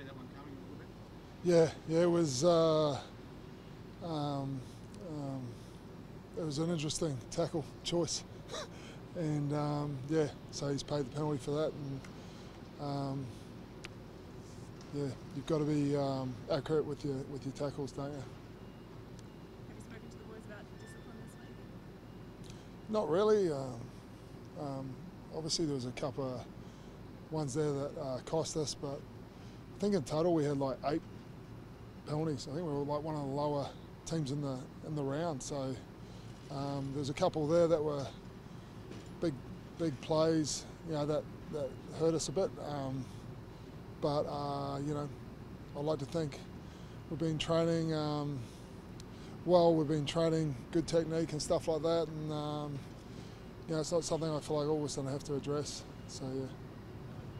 that one coming a little bit? Yeah, it was an interesting tackle choice, and so he's paid the penalty for that, and you've got to be accurate with your tackles, don't you? Have you spoken to the boys about discipline this week? Not really. Obviously, there was a couple of ones there that cost us, but I think in total we had like 8 penalties. I think we were like one of the lower teams in the round. So there's a couple there that were big plays, that hurt us a bit. But I'd like to think we've been training well. We've been training good technique and stuff like that, and it's not something I feel like always going to have to address. So yeah.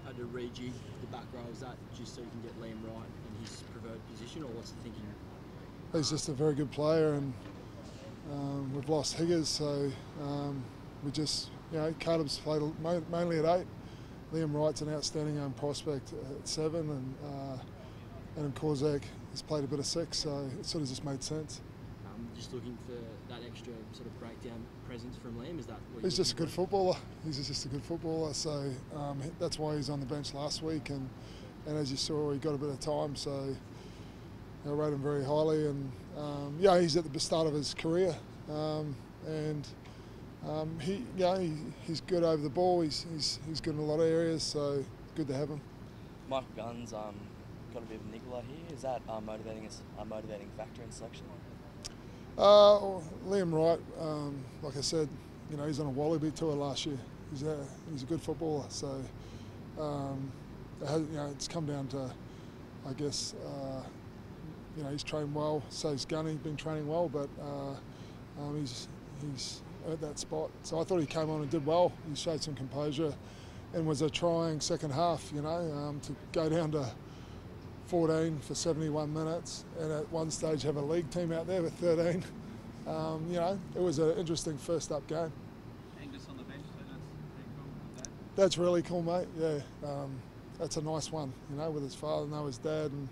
Had to rejig the back row. Is that just so you can get Liam right in his preferred position, or what's the thinking? He's just a very good player, and we've lost Higgers, so we just, Carter's played mainly at 8. Liam Wright's an outstanding young prospect at 7, and Adam Korzak has played a bit of 6, so it sort of just made sense. Just looking for that extra sort of breakdown presence from Liam, is that what he's just a good footballer. He's just a good footballer, so that's why he's on the bench last week, and as you saw, he got a bit of time, so I rate him very highly, and he's at the start of his career, and he's good over the ball. He's good in a lot of areas, so good to have him. Michael Gunn's got a bit of a niggler here. Is that a motivating factor in selection? Liam Wright, like I said, he's on a Wallaby tour last year. He's a good footballer, so it's come down to, I guess, he's trained well. So's Gunny, been training well, but he's at that spot. So I thought he came on and did well. He showed some composure, and was a trying second half. To go down to 14 for 71 minutes, and at one stage have a league team out there with 13. It was an interesting first up game. Angus on the bench, so that's pretty cool with that. That's really cool, mate. Yeah, that's a nice one. With his father, know his dad, and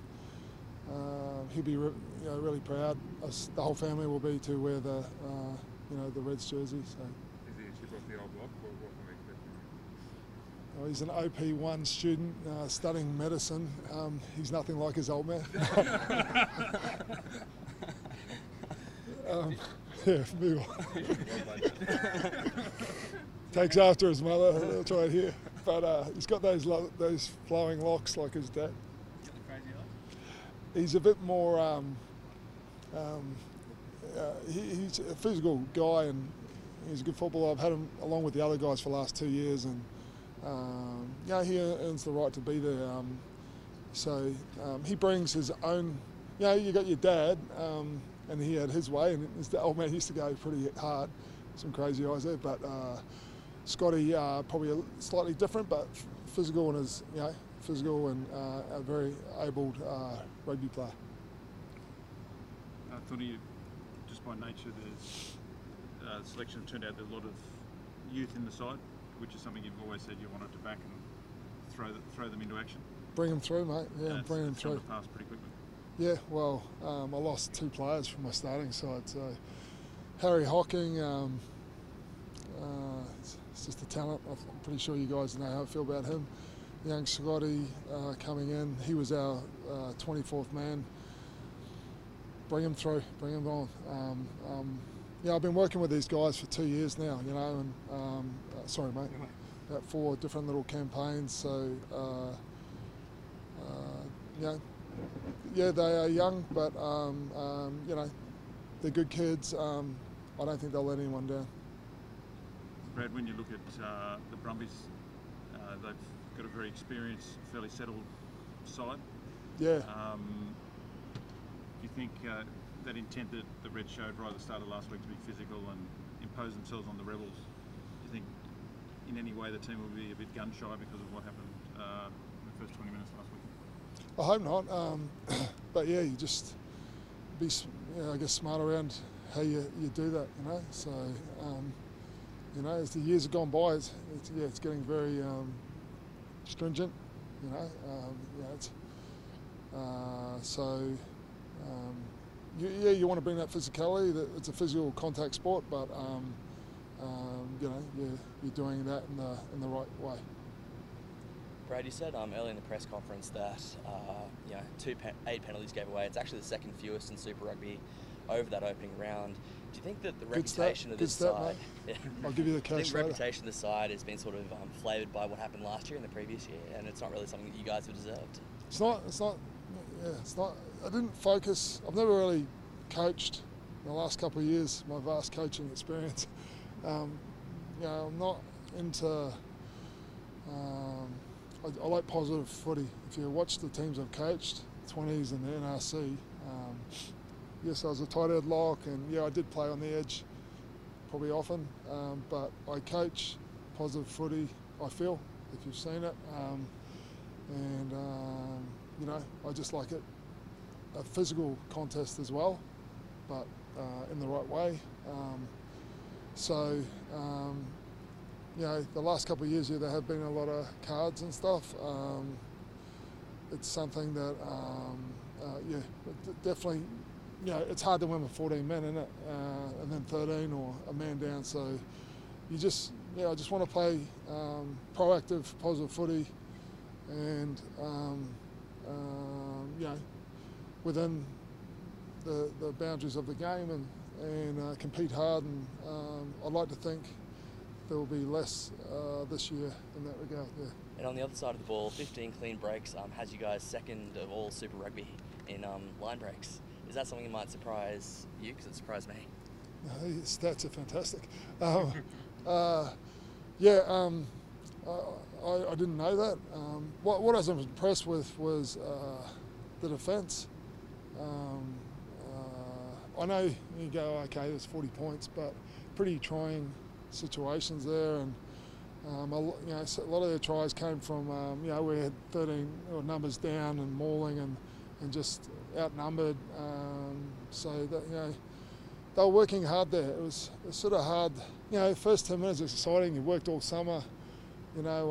he'll be really proud. The whole family will be to wear the the Reds jersey. So. Is he a chip off the old block? What can we expect from him? He's an OP1 student studying medicine. He's nothing like his old man. Move on. Takes after his mother, that's right here. But he's got those flowing locks like his dad. Get the crazy eyes? He's a bit more. He's a physical guy, and he's a good footballer. I've had him along with the other guys for the last 2 years, and he earns the right to be there. So he brings his own. You got your dad, and he had his way, and the old man used to go pretty hard. Some crazy eyes there, but Scotty probably slightly different, but physical and a very able rugby player. I thought just by nature, the selection turned out there's a lot of youth in the side, which is something you've always said you wanted to back and throw them into action. Bring them through, mate. Yeah, bring them through. Pass pretty quickly. Yeah, well, I lost 2 players from my starting side. So Harry Hocking, it's just a talent. I'm pretty sure you guys know how I feel about him. Young Scotty coming in, he was our 24th man. Bring him through, bring him on. I've been working with these guys for 2 years now, and sorry, mate, about 4 different little campaigns. So, they are young, but they're good kids. I don't think they'll let anyone down. Brad, when you look at the Brumbies, they've got a very experienced, fairly settled side. Yeah. Do you think that intent that the Reds showed right at the start of last week to be physical and impose themselves on the Rebels, do you think in any way the team will be a bit gun shy because of what happened in the first 20 minutes last week? I hope not. But yeah, you just be, I guess, smart around how you do that. So as the years have gone by, it's getting very stringent. You want to bring that physicality. It's a physical contact sport, but you're doing that in the right way. Brad, you said earlier in the press conference that 8 penalties gave away. It's actually the second fewest in Super Rugby over that opening round. Do you think that the reputation of this side... I'll give you the I think cash the later. reputation of this side has been sort of flavoured by what happened last year and the previous year, and it's not really something that you guys have deserved. It's not. I didn't focus. I've never really coached in the last couple of years. My vast coaching experience. I'm not into. I like positive footy. If you watch the teams I've coached, 20s and the NRC. Yes, I was a tight head lock, and I did play on the edge, probably often. But I coach positive footy. I feel, if you've seen it, I just like it. A physical contest as well, but in the right way. The last couple of years there have been a lot of cards and stuff. It's something that, definitely, it's hard to win with 14 men in it, and then 13 or a man down. So I just want to play proactive, positive footy, and within the boundaries of the game, and compete hard. And I'd like to think there will be less this year in that regard. Yeah. And on the other side of the ball, 15 clean breaks has you guys second of all Super Rugby in line breaks. Is that something that might surprise you? Because it surprised me. Your stats are fantastic. I didn't know that. What I was impressed with was the defence. I know you go, okay, there's 40 points, but pretty trying situations there, and a lot of their tries came from we had 13 numbers down and mauling and just outnumbered. So that they were working hard there. It was sort of hard. First 10 minutes was exciting. You worked all summer. There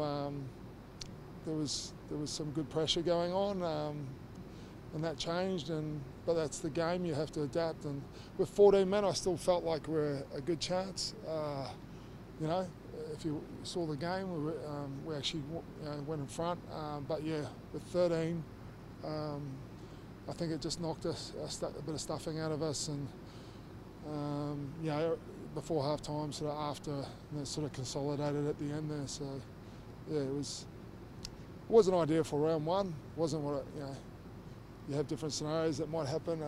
was some good pressure going on, and that changed. But that's the game. You have to adapt. And with 14 men, I still felt like we're a good chance. If you saw the game, we actually went in front. But with 13, I think it just knocked us a bit of stuffing out of us. And before half time, sort of after, and it sort of consolidated at the end there. So it wasn't ideal for round one. It wasn't what you have different scenarios that might happen.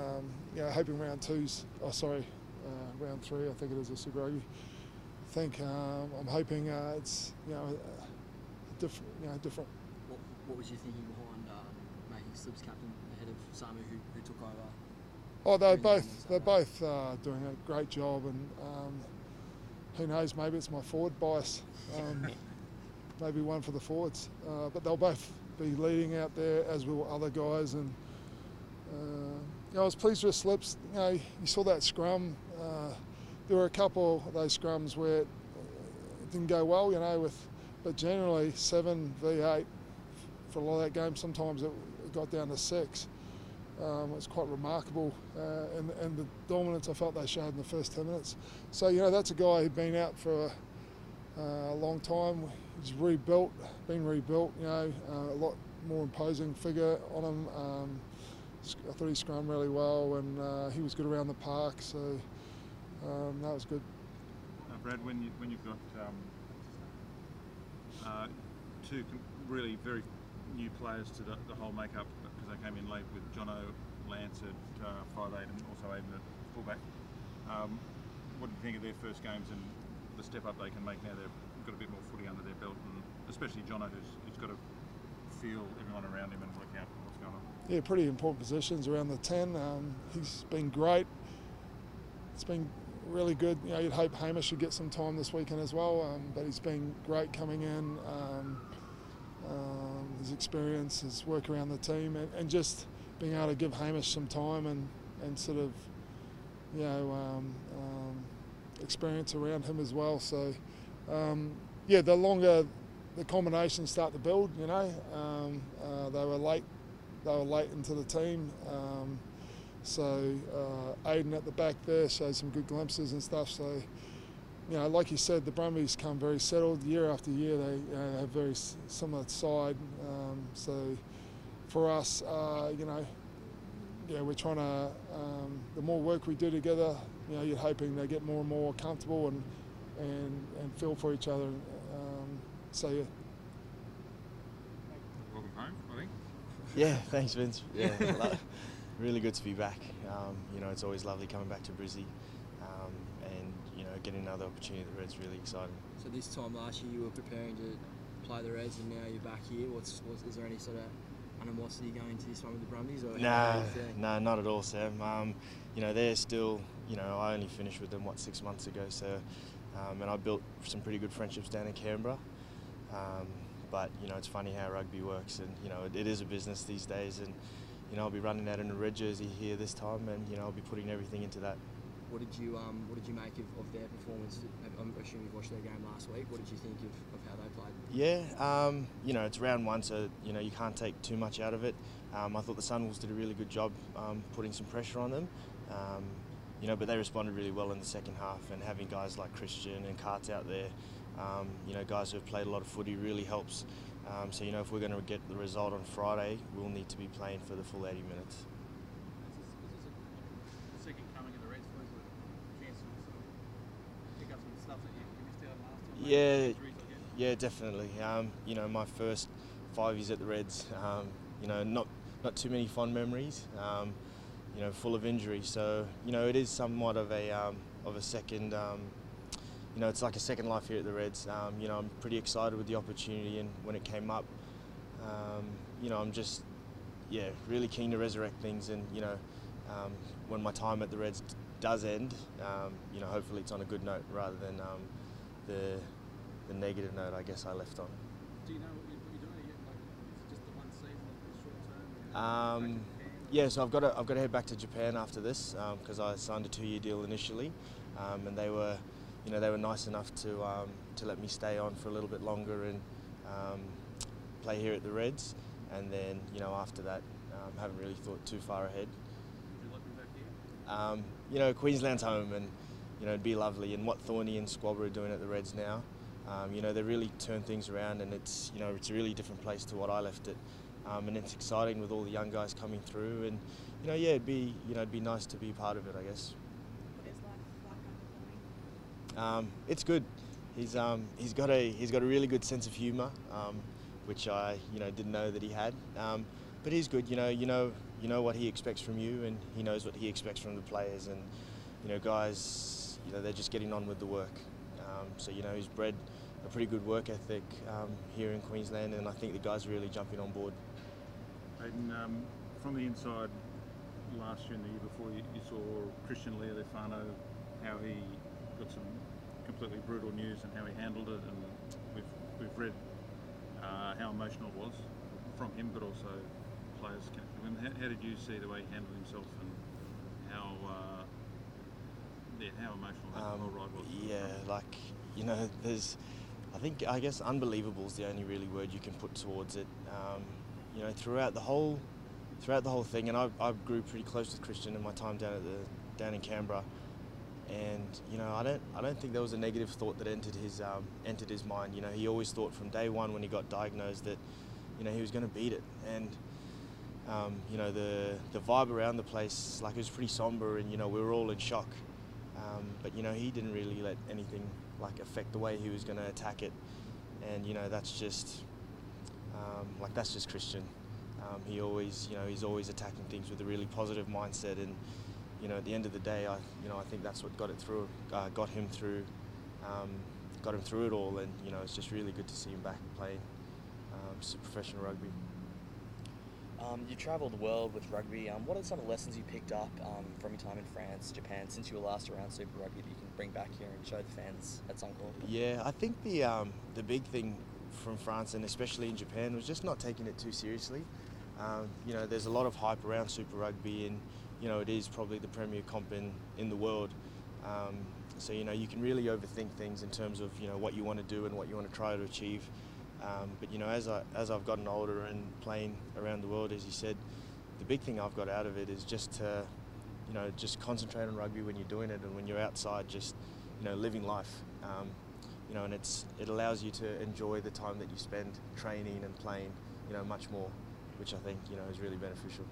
Hoping round three, I think it is a Super Rugby. I'm hoping it's different. What was you thinking behind making Slip's captain ahead of Samu, who took over? Oh, they're both doing a great job, and who knows? Maybe it's my forward bias. Maybe one for the forwards, but they'll both be leading out there, as will other guys. And I was pleased with Slips. You saw that scrum. There were a couple of those scrums where it didn't go well, but generally 7 v 8 for a lot of that game. Sometimes it got down to 6. It was quite remarkable, and the dominance I felt they showed in the first 10 minutes. So that's a guy who'd been out for a long time. He's been rebuilt. A lot more imposing figure on him. I thought he scrummed really well, and he was good around the park. So. That was good. Brad, when you've got two really very new players to the whole makeup, because they came in late with Jono, Lance at 5'8", and also Aidan at fullback. What do you think of their first games and the step up they can make now? They've got a bit more footy under their belt, and especially Jono, who's got to feel everyone around him and work out what's going on. Yeah, pretty important positions around the 10. He's been great. It's been really good. You'd hope Hamish should get some time this weekend as well, but he's been great coming in. His experience, his work around the team, and just being able to give Hamish some time and sort of, experience around him as well. So, the longer the combinations start to build, they were late they were late into the team. So Aidan at the back there showed some good glimpses and stuff. So, like you said, the Brumbies come very settled year after year. They have very similar side. So for us, we're trying to. The more work we do together, you're hoping they get more and more comfortable and feel for each other. So yeah. Welcome home, I think. Yeah, thanks, Vince. Yeah, really good to be back. It's always lovely coming back to Brizzy, and getting another opportunity at the Reds really exciting. So this time last year you were preparing to play the Reds, and now you're back here. Is there any sort of animosity going into this one with the Brumbies? Or No, not at all, Sam. They're still. I only finished with them 6 months ago, so and I built some pretty good friendships down in Canberra. But it's funny how rugby works, and it is a business these days, and I'll be running out in a red jersey here this time, and I'll be putting everything into that. What did you make of their performance? I'm assuming you watched their game last week. What did you think of how they played? Yeah, it's round one, so you can't take too much out of it. I thought the Sunwolves did a really good job putting some pressure on them. But they responded really well in the second half, and having guys like Christian and Carts out there, guys who have played a lot of footy really helps. So if we're going to get the result on Friday, we'll need to be playing for the full 80 minutes. Is this a second coming of the Reds? Was it a chance to sort of pick up some stuff that you missed out last time? Yeah, definitely. My first 5 years at the Reds, not too many fond memories. Full of injury. So it is somewhat of a second. It's like a second life here at the Reds. I'm pretty excited with the opportunity, and when it came up, I'm just really keen to resurrect things, and when my time at the Reds does end, hopefully it's on a good note rather than the negative note I guess I left on. Do you know what you're doing? Is it just the one season, the short term? Yeah, so I've got to head back to Japan after this because I signed a 2-year deal initially, and they were nice enough to let me stay on for a little bit longer and play here at the Reds, and then after that, haven't really thought too far ahead. Would you like me back here? Queensland's home, and it'd be lovely. And what Thorny and Squabber are doing at the Reds now, they really turn things around, and it's a really different place to what I left it. And it's exciting with all the young guys coming through, and it'd be nice to be part of it, I guess. What is life like under Thorny? It's good. He's got a really good sense of humour, which I didn't know that he had. But he's good. You know what he expects from you, and he knows what he expects from the players. And guys, they're just getting on with the work. So he's bred a pretty good work ethic here in Queensland, and I think the guys are really jumping on board. Aidan, from the inside, last year and the year before, you saw Christian Lealefano, how he got some completely brutal news and how he handled it, and we've read how emotional it was from him, but also players. How did you see the way he handled himself, and how emotional that whole ride was? There's, I guess unbelievable is the only really word you can put towards it. Throughout the whole thing, and I grew pretty close with Christian in my time down in Canberra, and I don't think there was a negative thought that entered his mind. He always thought from day one when he got diagnosed that he was going to beat it, and the vibe around the place, it was pretty somber, and we were all in shock. But he didn't really let anything affect the way he was going to attack it, and that's just Christian. He always, he's always attacking things with a really positive mindset, and at the end of the day, I think that's what got him through it all, and it's just really good to see him back playing super professional rugby. You travelled the world with rugby. What are some of the lessons you picked up from your time in France, Japan, since you were last around Super Rugby that you can bring back here and show the fans at Suncorp? Yeah, I think the big thing from France, and especially in Japan, was just not taking it too seriously. There's a lot of hype around Super Rugby, and it is probably the premier comp in the world. So you can really overthink things in terms of what you want to do and what you want to try to achieve. But you know, as I've gotten older and playing around the world, as you said, the big thing I've got out of it is just to, you know, just concentrate on rugby when you're doing it, and when you're outside, just, you know, living life. You know, and it allows you to enjoy the time that you spend training and playing, you know, much more, which I think, you know, is really beneficial.